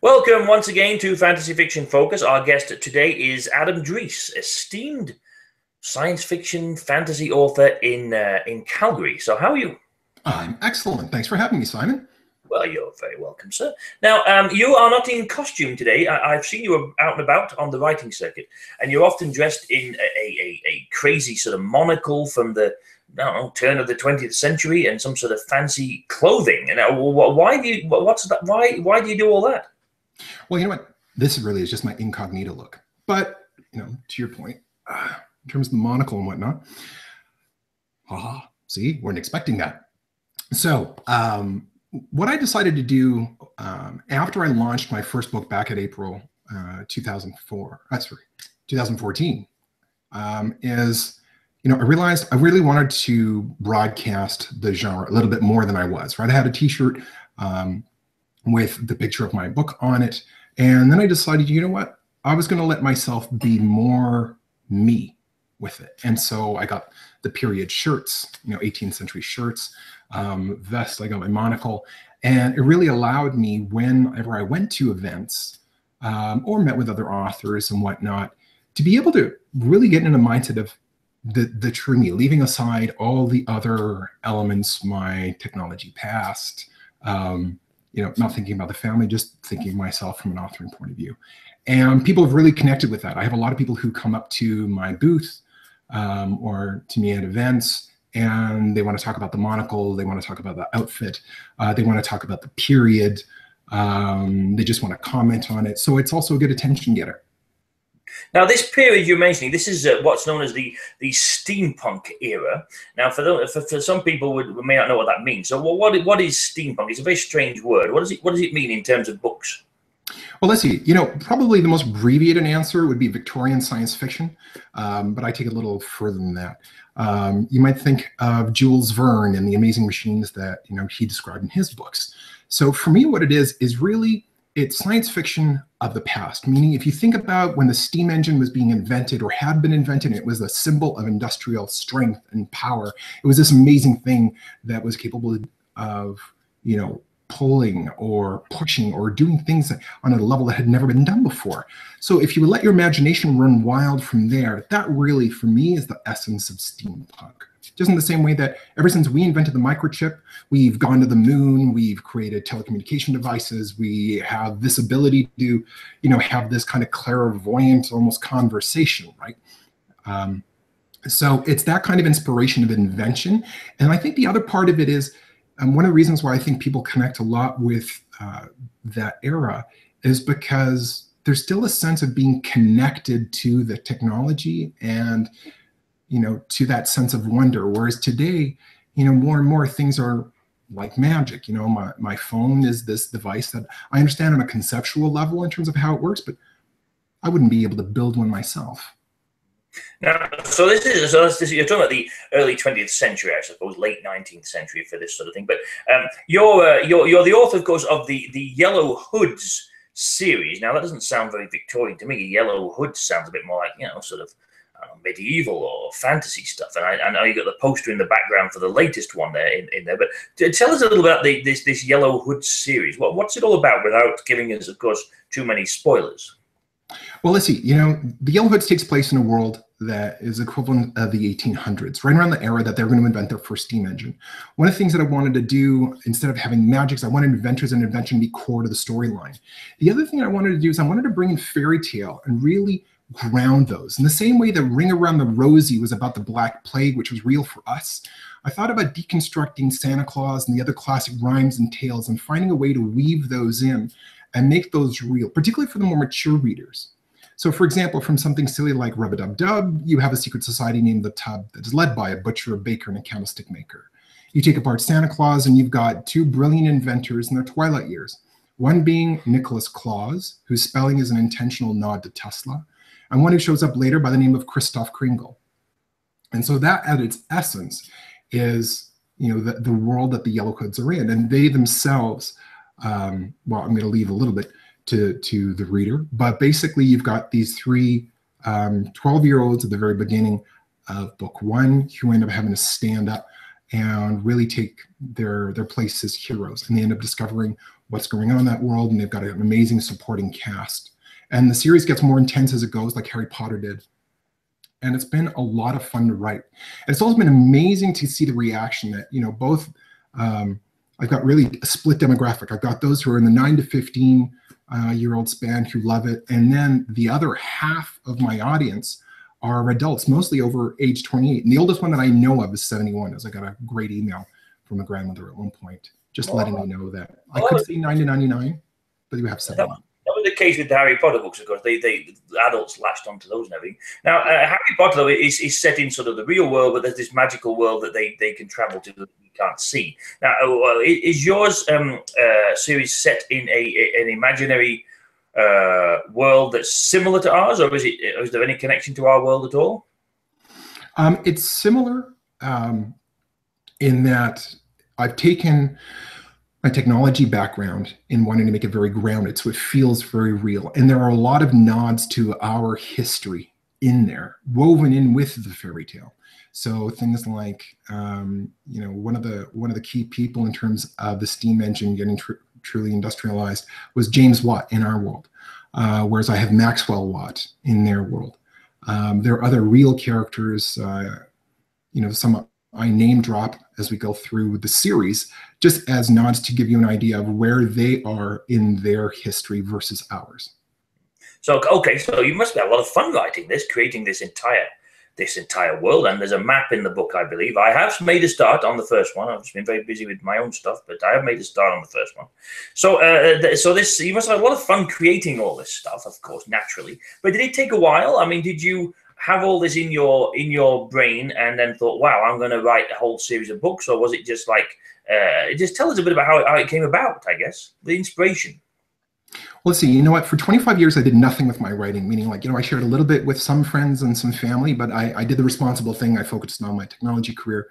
Welcome once again to Fantasy Fiction Focus. Our guest today is Adam Dreece, esteemed science fiction fantasy author in Calgary. So how are you? I'm excellent. Thanks for having me, Simon. Well, you're very welcome, sir. Now, you are not in costume today. I've seen you out and about on the writing circuit, and you're often dressed in a crazy sort of monocle from the turn of the 20th century and some sort of fancy clothing. And why do you? What's that? Why do you do all that? Well, you know what? This really is just my incognito look. But to your point, in terms of the monocle and whatnot, see, weren't expecting that. So, what I decided to do after I launched my first book back in April 2014, is I realized I really wanted to broadcast the genre a little bit more than I was. Right, I had a T-shirt with the picture of my book on it, and then I decided, you know what, I was going to let myself be more me with it, and so I got the period shirts, 18th century shirts. Vest, I got my monocle, and it really allowed me, whenever I went to events or met with other authors and whatnot, to be able to really get into the mindset of the true me, leaving aside all the other elements, my technology past, not thinking about the family, just thinking of myself from an authoring point of view. And people have really connected with that. I have a lot of people who come up to my booth or to me at events, and they want to talk about the monocle, they want to talk about the outfit, they want to talk about the period, they just want to comment on it. So it's also a good attention getter. Now, this period you're mentioning, this is what's known as the steampunk era. Now, for some people who may not know what that means. So what is steampunk? It's a very strange word. What does it mean in terms of books? Well, let's see. Probably the most abbreviated answer would be Victorian science fiction, but I take it a little further than that. You might think of Jules Verne and the amazing machines that he described in his books. So for me, what it is really, it's science fiction of the past. Meaning, if you think about when the steam engine was being invented or had been invented, it was a symbol of industrial strength and power. It was this amazing thing that was capable of pulling or pushing or doing things on a level that had never been done before. So if you let your imagination run wild from there, that really, for me, is the essence of steampunk. Just in the same way that ever since we invented the microchip, we've gone to the moon, we've created telecommunication devices, we have this ability to, have this kind of clairvoyant, almost conversation, right? So it's that kind of inspiration of invention. And I think the other part of it is, and one of the reasons why I think people connect a lot with that era is because there's still a sense of being connected to the technology and, to that sense of wonder. Whereas today, more and more things are like magic. My phone is this device that I understand on a conceptual level in terms of how it works, but I wouldn't be able to build one myself. Now, so this is you're talking about the early 20th century, I suppose, late 19th century for this sort of thing. But you're the author, of course, of the Yellow Hoods series. Now, that doesn't sound very Victorian to me. Yellow Hoods sounds a bit more like sort of medieval or fantasy stuff. And I know you got the poster in the background for the latest one there in there. But tell us a little about this Yellow Hoods series. What's it all about, without giving us, of course, too many spoilers? Well, let's see. The Yellow Hoods takes place in a world that is equivalent of the 1800s, right around the era that they're going to invent their first steam engine. One of the things that I wanted to do, instead of having magics, I wanted inventors and invention to be core to the storyline. The other thing I wanted to do is I wanted to bring in fairy tale and really ground those. In the same way that Ring Around the Rosie was about the Black Plague, which was real for us, I thought about deconstructing Santa Claus and the other classic rhymes and tales and finding a way to weave those in and make those real, particularly for the more mature readers. So, for example, from something silly like Rub-a-Dub-Dub, you have a secret society named the Tub that is led by a butcher, a baker, and a candlestick maker. You take apart Santa Claus, and you've got two brilliant inventors in their twilight years. One being Nicholas Claus, whose spelling is an intentional nod to Tesla, and one who shows up later by the name of Christoph Kringle. And so that, at its essence, is the world that the Yellow Hoods are in, and they themselves. Well, I'm going to leave a little bit to the reader, but basically you've got these three 12-year-olds at the very beginning of book one who end up having to stand up and really take their place as heroes. And they end up discovering what's going on in that world, and they've got an amazing supporting cast. And the series gets more intense as it goes, like Harry Potter did. And it's been a lot of fun to write. And it's also been amazing to see the reaction that, you know, both, I've got really a split demographic. I've got those who are in the 9 to 15 year old span who love it. And then the other half of my audience are adults, mostly over age 28. And the oldest one that I know of is 71, as I got a great email from a grandmother at one point, just letting me know that I could say 9 to 99, but you have 71. That was the case with the Harry Potter books, of course. The adults latched onto those and everything. Now, Harry Potter, though, is set in sort of the real world, but there's this magical world that they can travel to that you can't see. Now, is yours series set in an imaginary world that's similar to ours, or is there any connection to our world at all? It's similar in that I've taken my technology background in wanting to make it very grounded, so it feels very real. And there are a lot of nods to our history in there, woven in with the fairy tale. So things like, you know, one of the key people in terms of the steam engine getting truly industrialized was James Watt in our world, whereas I have Maxwell Watt in their world. There are other real characters, you know, some I name drop as we go through the series, just as nods to give you an idea of where they are in their history versus ours. So, okay, so you must have had a lot of fun writing this, creating this entire world. And there's a map in the book, I believe. I have made a start on the first one. I've just been very busy with my own stuff, but I have made a start on the first one. So, so this, you must have had a lot of fun creating all this stuff, of course, naturally. But did it take a while? I mean, did you have all this in your brain and then thought, wow, I'm going to write a whole series of books? Or was it just like, just tell us a bit about how it came about, I guess, the inspiration? Well, let's see, you know what, for 25 years, I did nothing with my writing, meaning like, you know, I shared a little bit with some friends and some family, but I did the responsible thing. I focused on my technology career.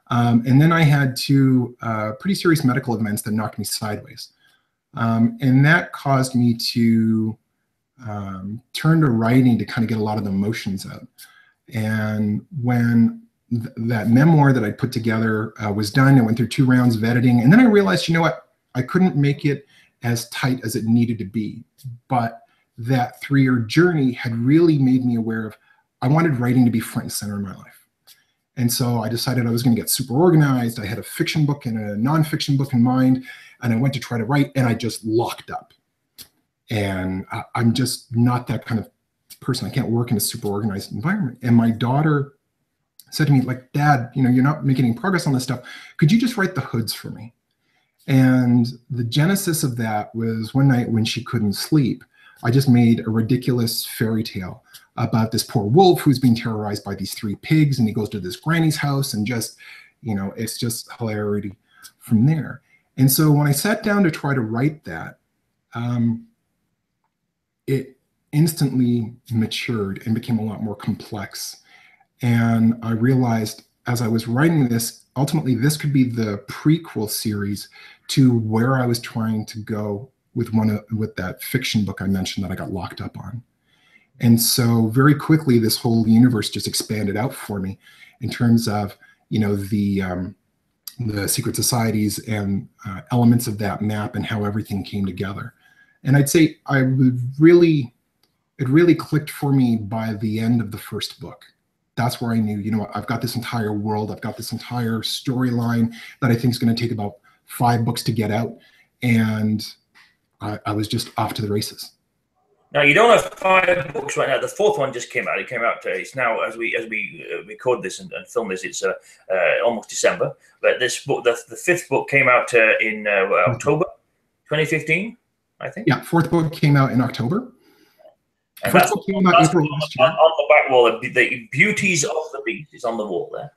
And then I had two pretty serious medical events that knocked me sideways. And that caused me to turn to writing to kind of get a lot of the emotions out. And when that memoir that I put together was done, I went through 2 rounds of editing, and then I realized, you know what, I couldn't make it as tight as it needed to be. But that 3-year journey had really made me aware of, I wanted writing to be front and center in my life. And so I decided I was going to get super organized. I had a fiction book and a nonfiction book in mind, and I went to try to write, and I just locked up. And I'm just not that kind of person. I can't work in a super organized environment. And my daughter said to me, like, Dad, you know, you're not making any progress on this stuff. Could you just write the hoods for me? And the genesis of that was one night when she couldn't sleep, I just made a ridiculous fairy tale about this poor wolf who's being terrorized by these 3 pigs, and he goes to this granny's house, and just, you know, it's just hilarity from there. And so when I sat down to try to write that, it instantly matured and became a lot more complex. And I realized as I was writing this, ultimately this could be the prequel series to where I was trying to go with with that fiction book I mentioned that I got locked up on. And so very quickly, this whole universe just expanded out for me in terms of, you know, the secret societies and elements of that map and how everything came together. And I'd say it really clicked for me by the end of the first book. That's where I knew, you know what, I've got this entire world, I've got this entire storyline that I think is going to take about 5 books to get out. And I was just off to the races. Now, you don't have 5 books right now. The 4th one just came out. It came out. It's now, as we record this and film this, it's almost December. But this book, the 5th book, came out in October 2015, I think. Yeah, 4th book came out in October. And that's came out April last year. On the back wall, the Beauties of the Beast is on the wall there.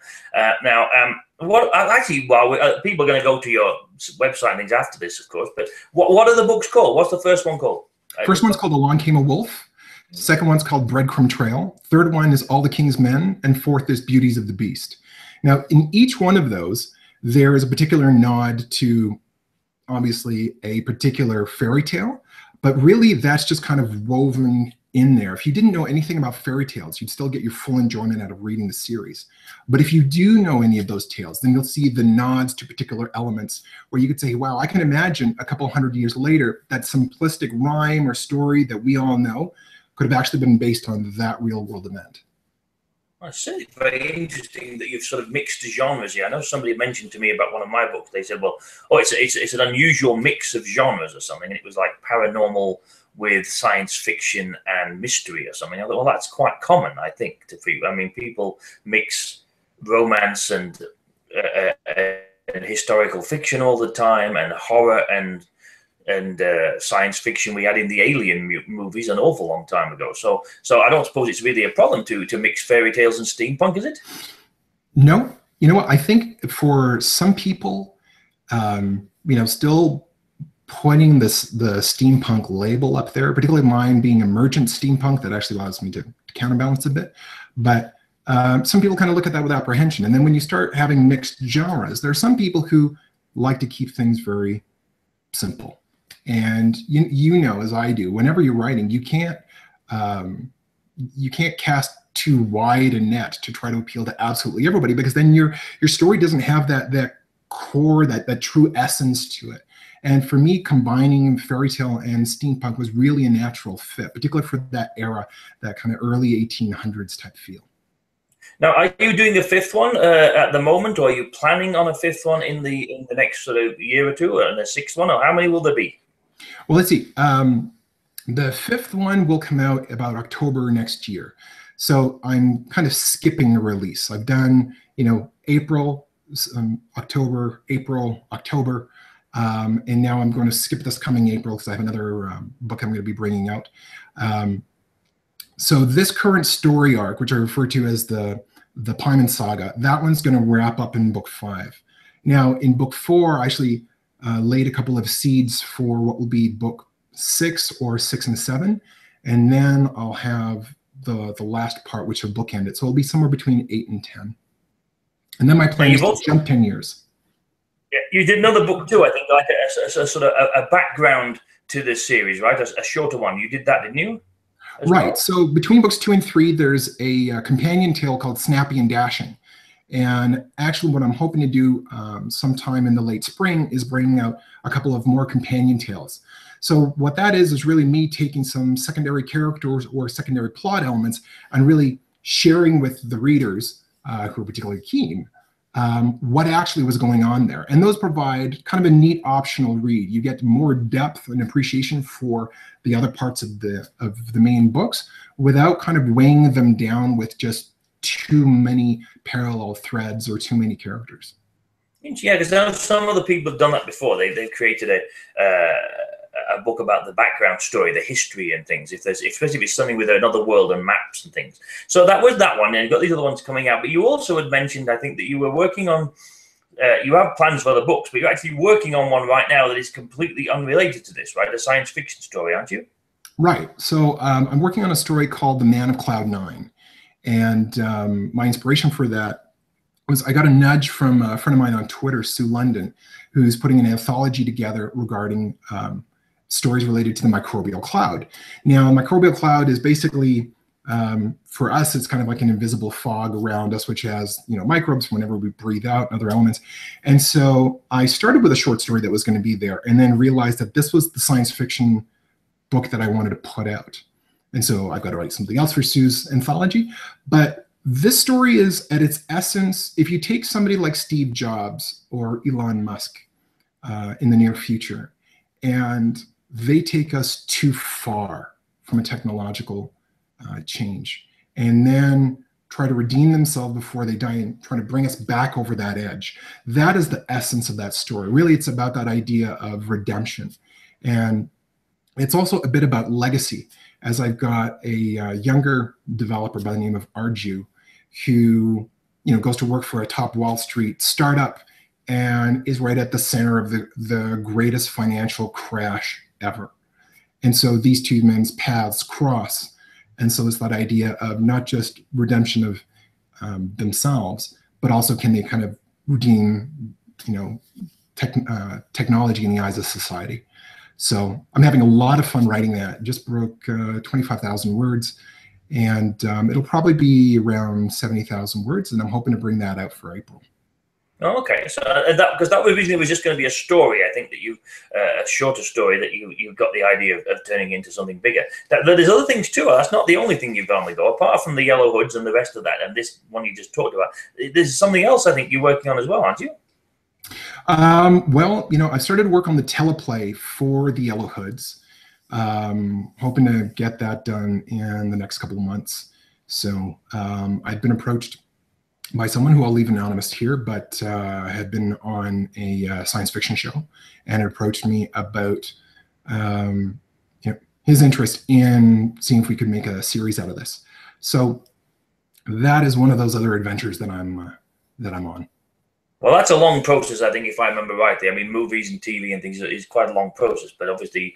Now, what actually, well, people are going to go to your website and things after this, of course. But what are the books called? What's the first one called? First one's called Along Came a Wolf. Second one's called Breadcrumb Trail. Third one is All the King's Men. And 4th is Beauties of the Beast. Now, in each one of those, there is a particular nod to, obviously, a particular fairy tale. But really, that's just kind of woven in there. If you didn't know anything about fairy tales, you'd still get your full enjoyment out of reading the series. But if you do know any of those tales, then you'll see the nods to particular elements where you could say, wow, I can imagine a couple hundred years later that simplistic rhyme or story that we all know could have actually been based on that real world event. I see. It's very interesting that you've sort of mixed genres here. I know somebody mentioned to me about one of my books. They said, well, oh, it's an unusual mix of genres or something. And it was like paranormal with science fiction and mystery or something. I thought, well, that's quite common, I think, to people. I mean, people mix romance and historical fiction all the time, and horror and science fiction. We had in the Alien movies an awful long time ago. So I don't suppose it's really a problem to mix fairy tales and steampunk, is it? No. You know what? I think for some people, still putting the steampunk label up there, particularly mine being emergent steampunk, that actually allows me to counterbalance a bit. But some people kind of look at that with apprehension. And then when you start having mixed genres, there are some people who like to keep things very simple. And you know, as I do, whenever you're writing, you can't cast too wide a net to try to appeal to absolutely everybody, because then your story doesn't have that core, that true essence to it. And for me, combining fairy tale and steampunk was really a natural fit, particularly for that era, that kind of early 1800s type feel. Now, are you doing a fifth one at the moment, or are you planning on a fifth one in the next sort of year or two, and a sixth one, or how many will there be? Well, let's see. The fifth one will come out about October next year. So I'm kind of skipping the release. I've done, April, October, April, October. And now I'm going to skip this coming April because I have another book I'm going to be bringing out. So this current story arc, which I refer to as the Paimon Saga, that one's going to wrap up in book 5. Now, in book 4, I actually laid a couple of seeds for what will be book 6 or 6 and 7. And then I'll have the last part, which will bookend it. So it'll be somewhere between 8 and 10. And then my plan is to jump 10 years. Yeah, you did another book too, I think, like a sort of a background to this series, right? A shorter one. You did that, didn't you? Right. Well? So between books 2 and 3, there's a companion tale called Snappy and Dashing. And actually what I'm hoping to do sometime in the late spring is bringing out a couple of more companion tales. So what that is really me taking some secondary characters or secondary plot elements and really sharing with the readers who are particularly keen what actually was going on there. And those provide kind of a neat optional read. You get more depth and appreciation for the other parts of the main books without kind of weighing them down with just too many parallel threads or too many characters. Yeah, because some other people have done that before. They've created a book about the background story, the history and things, especially if it's something with another world and maps and things. So that was that one, and you've got these other ones coming out. But you also had mentioned, I think, that you were working on, you have plans for other books, but you're actually working on one right now that is completely unrelated to this, right? A science fiction story, aren't you? Right. So I'm working on a story called The Man of Cloud 9. And my inspiration for that was I got a nudge from a friend of mine on Twitter, Sue London, who's putting an anthology together regarding stories related to the microbial cloud. Now, microbial cloud is basically, for us, it's kind of like an invisible fog around us, which has, microbes whenever we breathe out and other elements. And so I started with a short story that was going to be there, and then realized that this was the science fiction book that I wanted to put out. And so I've got to write something else for Sue's anthology. But this story is, at its essence, if you take somebody like Steve Jobs or Elon Musk in the near future, and they take us too far from a technological change, and then try to redeem themselves before they die and try to bring us back over that edge. That is the essence of that story. Really, it's about that idea of redemption. And it's also a bit about legacy, as I've got a younger developer by the name of Arju, who goes to work for a top Wall Street startup and is right at the center of the greatest financial crash ever. And so these two men's paths cross. And so it's that idea of not just redemption of themselves, but also can they kind of redeem, technology in the eyes of society. So I'm having a lot of fun writing that. Just broke 25,000 words, and it'll probably be around 70,000 words, and I'm hoping to bring that out for April. Oh, okay, so because that originally was just going to be a story, I think that you a shorter story that you got the idea of turning into something bigger. There's other things too. That's not the only thing you've got on the go, apart from the Yellow Hoods and the rest of that, and this one you just talked about. There's something else I think you're working on as well, aren't you? Well, I started work on the teleplay for the Yellow Hoods, hoping to get that done in the next couple of months. So I've been approached by someone who I'll leave anonymous here, but had been on a science fiction show, and approached me about his interest in seeing if we could make a series out of this. So that is one of those other adventures that I'm on. Well, that's a long process, I think, if I remember rightly. I mean, movies and TV and things is quite a long process, but obviously,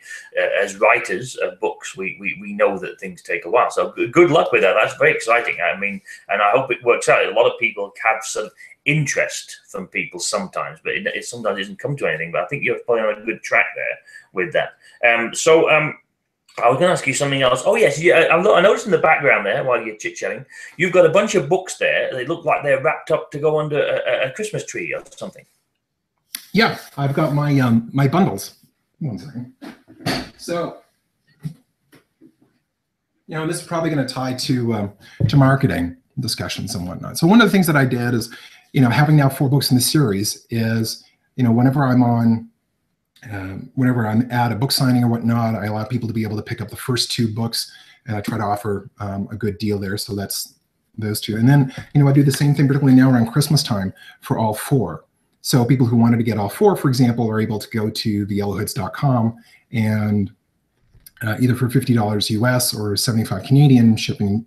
as writers of books, we know that things take a while. So good luck with that. That's very exciting. I mean, and I hope it works out. A lot of people have sort of interest from people sometimes, but it sometimes doesn't come to anything. But I think you're probably on a good track there with that. I was going to ask you something else. Oh, yes. I noticed in the background there, while you're chit-chatting, you've got a bunch of books there. They look like they're wrapped up to go under a Christmas tree or something. Yeah, I've got my my bundles. One second. So, this is probably going to tie to marketing discussions and whatnot. So one of the things that I did is, having now 4 books in the series is, whenever I'm at a book signing or whatnot, I allow people to be able to pick up the first 2 books, and I try to offer a good deal there. So that's those 2. And then, I do the same thing, particularly now around Christmas time, for all 4. So people who wanted to get all 4, for example, are able to go to theyellowhoods.com and either for $50 US or 75 Canadian, shipping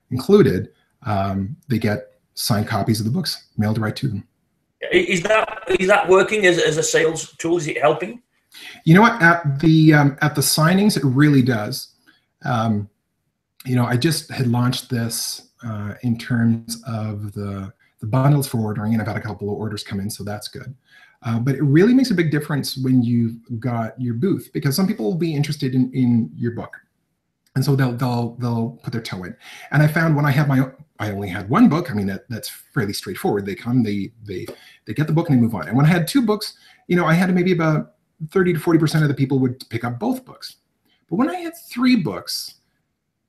included, they get signed copies of the books mailed right to them. Is that working as a sales tool? Is it helping? You know what? At the signings, it really does. I just had launched this in terms of the bundles for ordering, and I've had a couple of orders come in, so that's good. But it really makes a big difference when you've got your booth, because some people will be interested in your book, and so they'll put their toe in. And I found when I only had 1 book. I mean, that's fairly straightforward. They come, they get the book, and they move on. And when I had 2 books, I had maybe about 30 to 40% of the people would pick up both books. But when I had 3 books,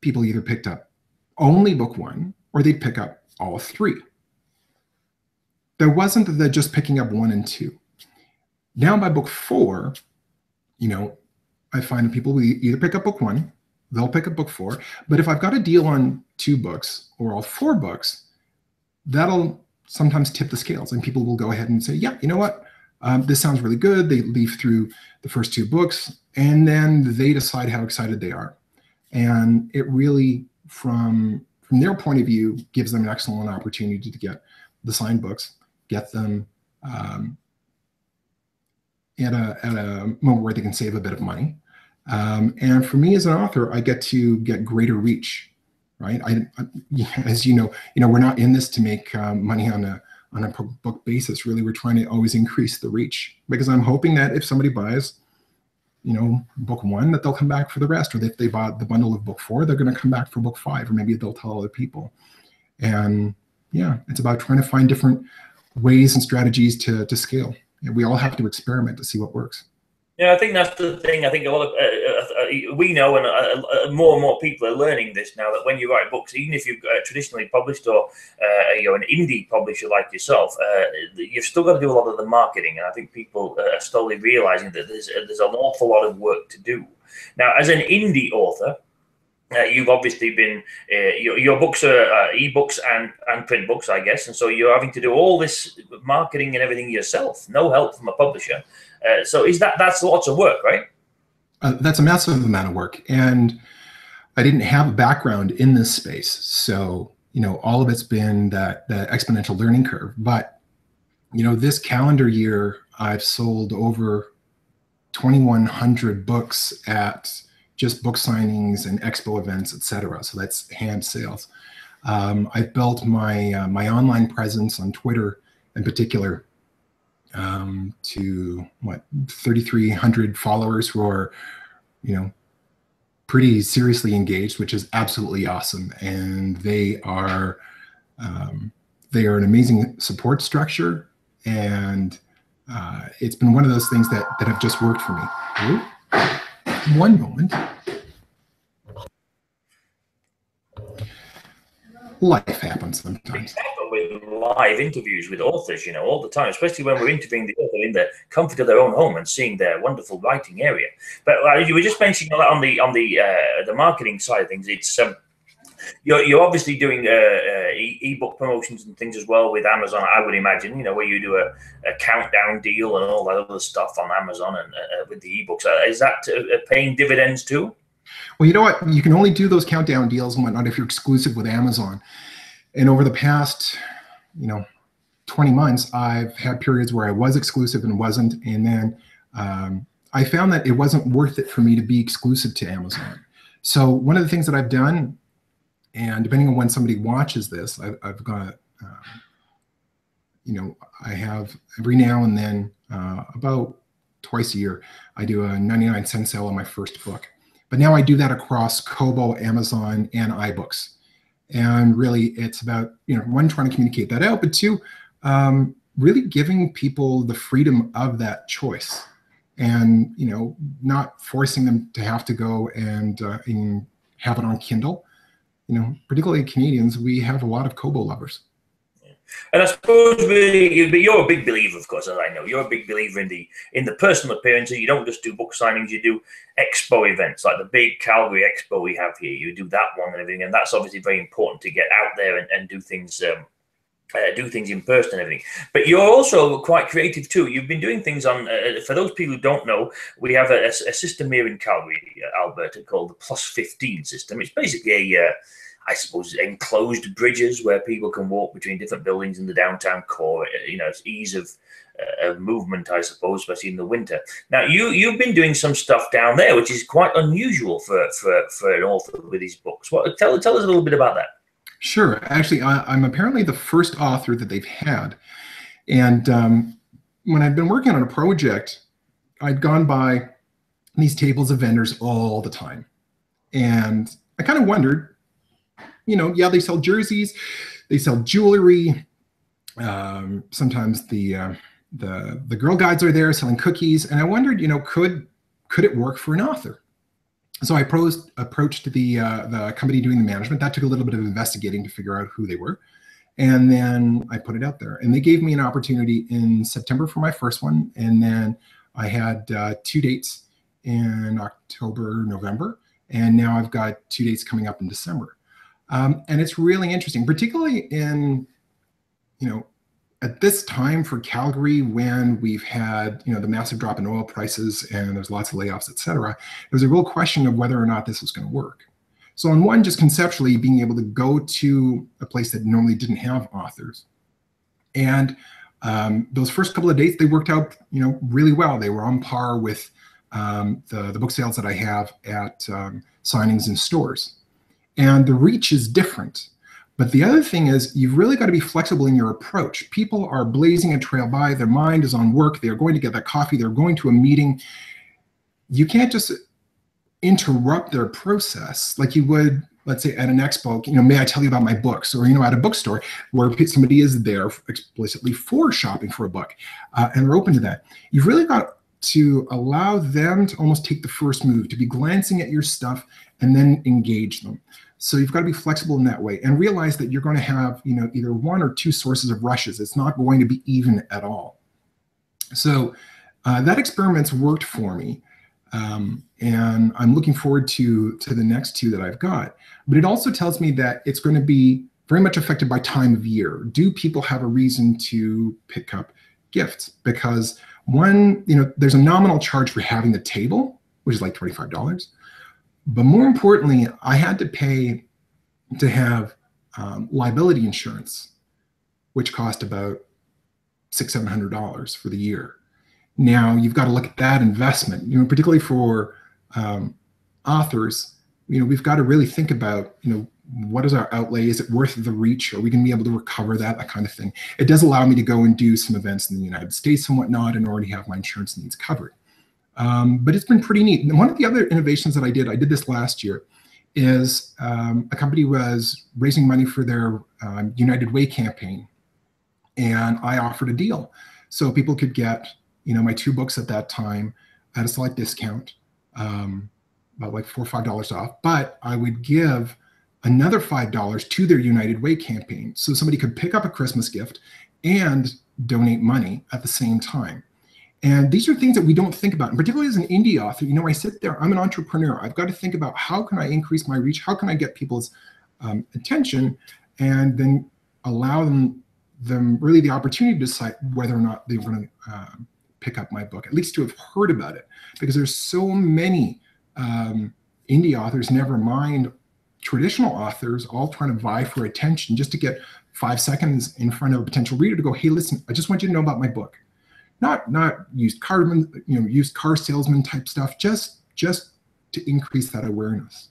people either picked up only book 1 or they'd pick up all 3. There wasn't the just picking up 1 and 2. Now by book 4, I find that people will either pick up book 1, they'll pick up book 4. But if I've got a deal on 2 books or all 4 books, that'll sometimes tip the scales, and people will go ahead and say, yeah, you know what? This sounds really good. They leaf through the first 2 books, and then they decide how excited they are. And it really, from their point of view, gives them an excellent opportunity to get the signed books, get them at a moment where they can save a bit of money. And for me as an author, I get to get greater reach, right? As you know, we're not in this to make money on a book basis. Really, we're trying to always increase the reach, because I'm hoping that if somebody buys, book 1, that they'll come back for the rest, or if they bought the bundle of book 4, they're going to come back for book 5, or maybe they'll tell other people. And yeah, it's about trying to find different ways and strategies to scale. And we all have to experiment to see what works. Yeah, I think that's the thing. I think a lot of we know, and more and more people are learning this now, that when you write books, even if you've traditionally published, or you're an indie publisher like yourself, you've still got to do a lot of the marketing. And I think people are slowly realizing that there's an awful lot of work to do. Now, as an indie author, you've obviously been your books are ebooks and print books, I guess, and so you're having to do all this marketing and everything yourself, no help from a publisher. So that's lots of work, right? That's a massive amount of work, and I didn't have a background in this space, so all of it's been that exponential learning curve. But this calendar year, I've sold over 2,100 books at just book signings and expo events, etc. So that's hand sales. I've built my my online presence on Twitter in particular to what, 3,300 followers who are, you know, pretty seriously engaged, which is absolutely awesome. And they are an amazing support structure, and it's been one of those things that have just worked for me. Ooh, one moment. Life happens sometimes. With live interviews with authors, you know, all the time, especially when we're interviewing the author in the comfort of their own home and seeing their wonderful writing area. But you were just mentioning that on the marketing side of things, it's you're obviously doing ebook promotions and things as well with Amazon, I would imagine, you know, where you do a countdown deal and all that other stuff on Amazon and with the ebooks. Is that paying dividends too? Well, you know what? You can only do those countdown deals and whatnot if you're exclusive with Amazon. And over the past, you know, 20 months, I've had periods where I was exclusive and wasn't. And then I found that it wasn't worth it for me to be exclusive to Amazon. So one of the things that I've done, and depending on when somebody watches this, I've got, you know, I have every now and then, about twice a year, I do a 99-cent sale on my first book. But now I do that across Cobo, Amazon, and iBooks. And really, it's about, you know, one, trying to communicate that out, but two, really giving people the freedom of that choice, and, you know, not forcing them to have to go and have it on Kindle. You know, particularly Canadians, we have a lot of Cobo lovers. And I suppose really, you're a big believer, of course, as I know. You're a big believer in the personal appearances. You don't just do book signings; you do expo events, like the big Calgary expo we have here. You do that one and everything, and that's obviously very important to get out there and do things in person and everything. But you're also quite creative too. You've been doing things on, for those people who don't know, we have a system here in Calgary, Alberta, called the +15 system. It's basically I suppose, enclosed bridges where people can walk between different buildings in the downtown core. You know, it's ease of movement, I suppose, especially in the winter. Now, you've been doing some stuff down there, which is quite unusual for an author with his books. Tell us a little bit about that. Sure. Actually, I'm apparently the first author that they've had. And when I've been working on a project, I'd gone by these tables of vendors all the time. And I kind of wondered, you know, yeah, they sell jerseys, they sell jewelry. Sometimes the Girl Guides are there selling cookies. And I wondered, you know, could it work for an author? So I approached the company doing the management. That took a little bit of investigating to figure out who they were. And then I put it out there. And they gave me an opportunity in September for my first one. And then I had 2 dates in October, November. And now I've got 2 dates coming up in December. And it's really interesting, particularly in, you know, at this time for Calgary, when we've had, you know, the massive drop in oil prices and there's lots of layoffs, et cetera, there's a real question of whether or not this is going to work. So on one, just conceptually being able to go to a place that normally didn't have authors. And those first couple of dates, they worked out, you know, really well. They were on par with the book sales that I have at signings in stores. And the reach is different. But the other thing is, you've really got to be flexible in your approach. People are blazing a trail by, their mind is on work, they're going to get that coffee, they're going to a meeting. You can't just interrupt their process like you would, let's say, at an expo, you know, may I tell you about my books? Or, you know, at a bookstore where somebody is there explicitly for shopping for a book, and they're open to that. You've really got to allow them to almost take the first move, to be glancing at your stuff and then engage them. So you've got to be flexible in that way and realize that you're going to have, you know, either 1 or 2 sources of rushes. It's not going to be even at all. So that experiment's worked for me. And I'm looking forward to the next 2 that I've got. But it also tells me that it's going to be very much affected by time of year. Do people have a reason to pick up gifts? Because one, you know, there's a nominal charge for having the table, which is like $25. But more importantly, I had to pay to have liability insurance, which cost about $600–700 for the year. Now you've got to look at that investment, you know, particularly for authors. You know, we've got to really think about, you know, what is our outlay? Is it worth the reach? Are we going to be able to recover that? That kind of thing. It does allow me to go and do some events in the United States and whatnot and already have my insurance needs covered. But it's been pretty neat. And one of the other innovations that I did this last year, is a company was raising money for their United Way campaign. And I offered a deal. So people could get, my 2 books at that time at a slight discount, about like $4 or $5 off, but I would give another $5 to their United Way campaign. So somebody could pick up a Christmas gift and donate money at the same time. And these are things that we don't think about, and particularly as an indie author, I sit there, I'm an entrepreneur. I've got to think about how can I increase my reach? How can I get people's attention and then allow them really the opportunity to decide whether or not they want to pick up my book, at least to have heard about it. Because there's so many indie authors, never mind traditional authors, all trying to vie for attention just to get 5 seconds in front of a potential reader to go, hey, listen, I just want you to know about my book. Not used car salesman type stuff, just to increase that awareness.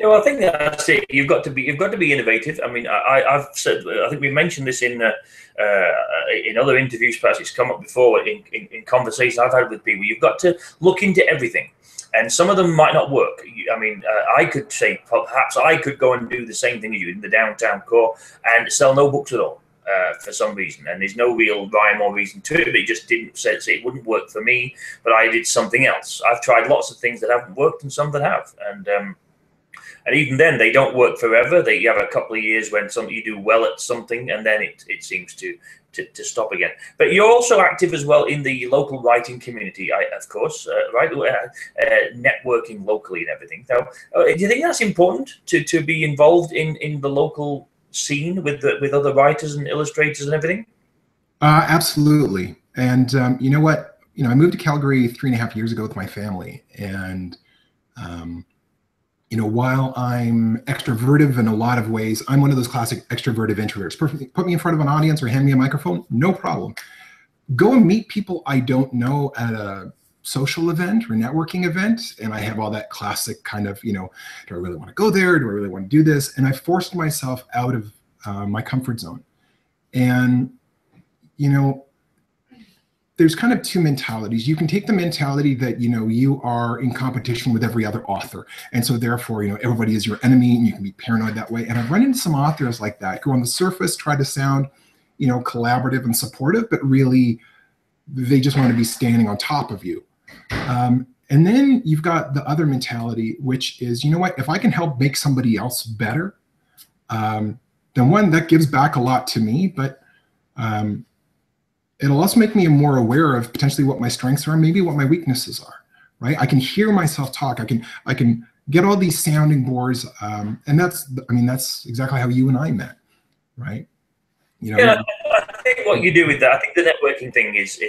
I think that's it. You've got to be innovative. I mean, I've said, I think we mentioned this in other interviews. Perhaps it's come up before in conversations I've had with people. You've got to look into everything, and some of them might not work. I mean, I could say perhaps I could go and do the same thing as you in the downtown core and sell no books at all. For some reason, and there's no real rhyme or reason to it, but it just didn't say it wouldn't work for me, but I did something else. I've tried lots of things that haven't worked and some that have, and even then they don't work forever. You have a couple of years when you do well at something, and then it seems to stop again. But you're also active as well in the local writing community, of course, right? Networking locally and everything. Now, do you think that's important to be involved in the local scene with other writers and illustrators and everything? Absolutely. And you know what? I moved to Calgary 3.5 years ago with my family, and while I'm extroverted in a lot of ways, I'm one of those classic extroverted introverts. Put me in front of an audience or hand me a microphone, no problem. Go and meet people I don't know at a social event or networking event, and I have all that classic kind of, do I really want to go there? Do I really want to do this? And I forced myself out of my comfort zone. And, there's kind of 2 mentalities. You can take the mentality that, you are in competition with every other author. And so therefore, everybody is your enemy and you can be paranoid that way. And I've run into some authors like that who on the surface try to sound, collaborative and supportive, but really they just want to be standing on top of you. And then you've got the other mentality, which is, what, if I can help make somebody else better, then one, that gives back a lot to me, but it'll also make me more aware of potentially what my strengths are, maybe what my weaknesses are, right? I can hear myself talk. I can get all these sounding boards, and that's exactly how you and I met, right? I think what you do with that, I think the networking thing is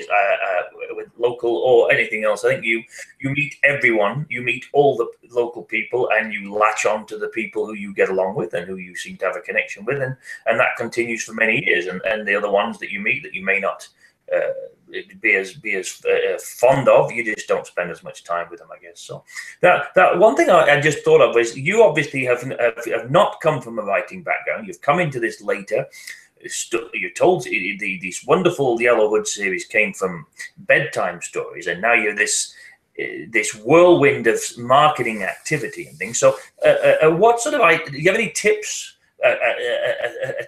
with local or anything else. I think you meet everyone, you meet all the local people, and you latch on to the people who you get along with and who you seem to have a connection with, and that continues for many years. And the other ones that you meet that you may not be as fond of, you just don't spend as much time with them, I guess. So that one thing I just thought of is you obviously have not come from a writing background. You've come into this later. You're told this wonderful Yellow Hood series came from bedtime stories, and now you're this whirlwind of marketing activity and things. So, what sort of do you have any tips?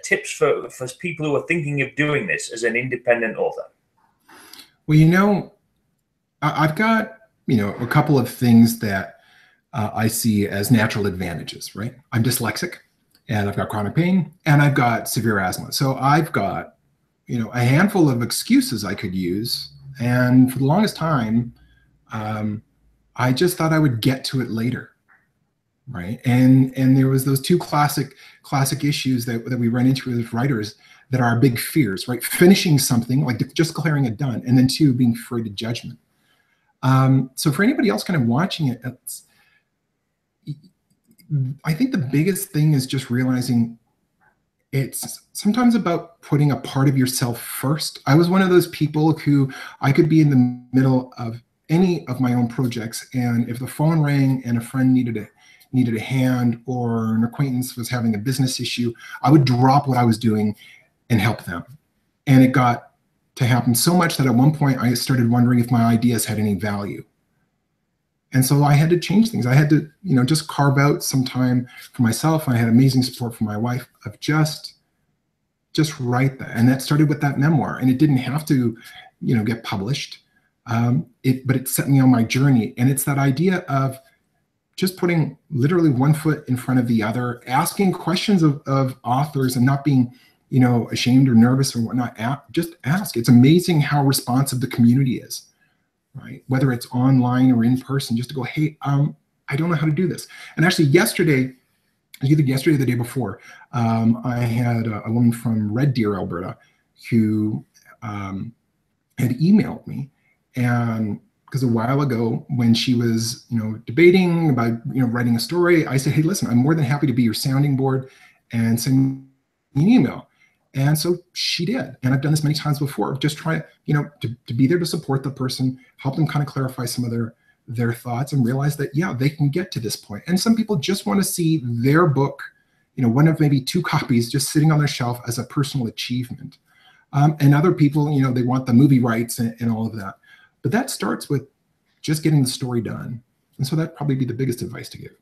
Tips for people who are thinking of doing this as an independent author? Well, I've got a couple of things that I see as natural advantages. Right, I'm dyslexic. And I've got chronic pain, and I've got severe asthma. So I've got, a handful of excuses I could use. And for the longest time, I just thought I would get to it later, right? And there was those 2 classic issues that we run into as writers that are our big fears, right? Finishing something, like just declaring it done, and then 2, being afraid of judgment. So for anybody else kind of watching it, I think the biggest thing is just realizing it's sometimes about putting a part of yourself first. I was one of those people who I could be in the middle of any of my own projects, and if the phone rang and a friend needed needed a hand, or an acquaintance was having a business issue, I would drop what I was doing and help them. And it got to happen so much that at one point I started wondering if my ideas had any value. And so I had to change things. I had to, just carve out some time for myself. I had amazing support from my wife of just write that. And that started with that memoir. And it didn't have to, get published. But it set me on my journey. And it's that idea of just putting literally one foot in front of the other, asking questions of authors and not being, ashamed or nervous or whatnot. Just ask. It's amazing how responsive the community is. Right? Whether it's online or in person, just to go, hey, I don't know how to do this. And actually yesterday, either yesterday or the day before, I had a woman from Red Deer, Alberta, who had emailed me. And because a while ago when she was, debating about, writing a story, I said, hey, listen, I'm more than happy to be your sounding board and send me an email. And so she did. And I've done this many times before, just try, to be there to support the person, help them kind of clarify some of their thoughts and realize that, yeah, they can get to this point. And some people just want to see their book, one of maybe 2 copies just sitting on their shelf as a personal achievement. And other people, they want the movie rights and all of that. But that starts with just getting the story done. And so that'd probably be the biggest advice to give.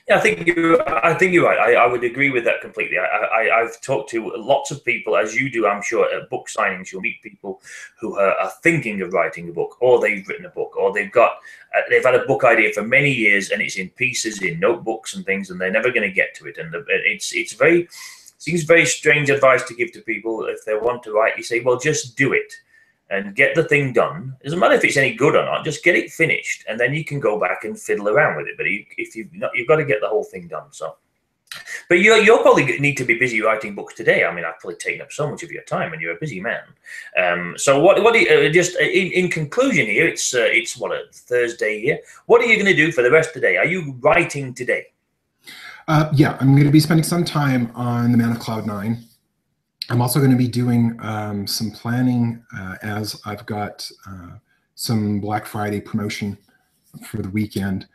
Yeah, I think you're right. I would agree with that completely. I've talked to lots of people, as you do, I'm sure, at book signings. You'll meet people who are thinking of writing a book, or they've written a book, or they've had a book idea for many years, and it's in pieces, in notebooks and things, and they're never going to get to it. And seems very strange advice to give to people if they want to write. You say, well, just do it. And get the thing done. It doesn't matter if it's any good or not. Just get it finished, and then you can go back and fiddle around with it. But you've got to get the whole thing done. So, but you'll probably need to be busy writing books today. I mean, I've probably taken up so much of your time, and you're a busy man. So, what do you, just in conclusion here? It's what, a Thursday here. What are you going to do for the rest of the day? Are you writing today? Yeah, I'm going to be spending some time on The Man of Cloud 9. I'm also going to be doing some planning as I've got some Black Friday promotion for the weekend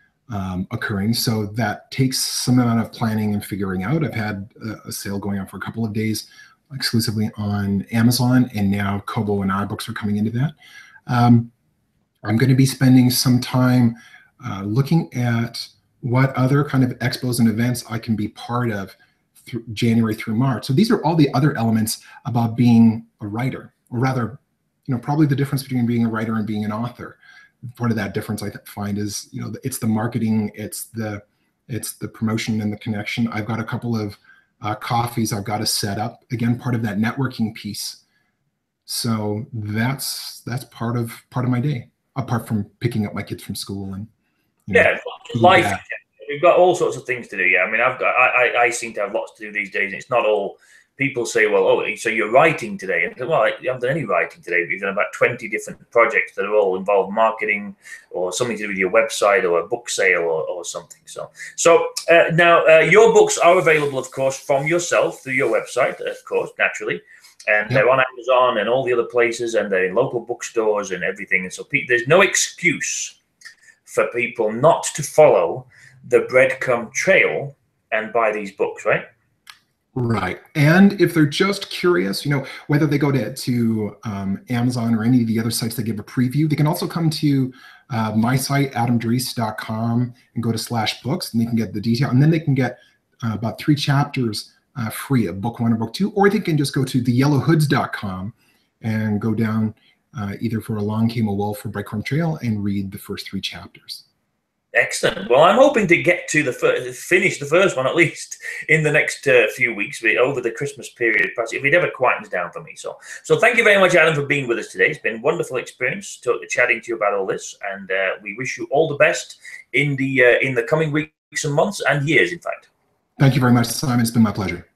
occurring. So that takes some amount of planning and figuring out. I've had a sale going on for a couple of days exclusively on Amazon, and now Cobo and iBooks are coming into that. I'm going to be spending some time looking at what other kind of expos and events I can be part of January through March. So these are all the other elements about being a writer, or rather, probably the difference between being a writer and being an author. Part of that difference I find is, it's the marketing, it's the promotion and the connection. I've got a couple of coffees I've got to set up. Again, part of that networking piece. So that's part of my day, apart from picking up my kids from school and life. Yeah. We've got all sorts of things to do. Yeah, I mean, I seem to have lots to do these days. And it's not all. People say, well, oh, so you're writing today? And well, I haven't done any writing today. We've done about 20 different projects that are all involve marketing or something to do with your website or a book sale or something. So now your books are available, of course, from yourself through your website, of course, naturally. And they're on Amazon and all the other places, and they're in local bookstores and everything. And so there's no excuse for people not to follow the Breadcrumb Trail and buy these books, right? Right. And if they're just curious, whether they go to Amazon or any of the other sites that give a preview, they can also come to my site, adamdreece.com, and go to /books, and they can get the detail. And then they can get about 3 chapters free of book 1 or book 2, or they can just go to theyellowhoods.com and go down either for Along Came a Wolf or Breadcrumb Trail and read the first 3 chapters. Excellent. Well, I'm hoping to get to finish the first one at least in the next few weeks, over the Christmas period, perhaps, if it ever quietens down for me. So thank you very much, Adam, for being with us today. It's been a wonderful experience chatting to you about all this, and we wish you all the best in the coming weeks and months and years, in fact. Thank you very much, Simon. It's been my pleasure.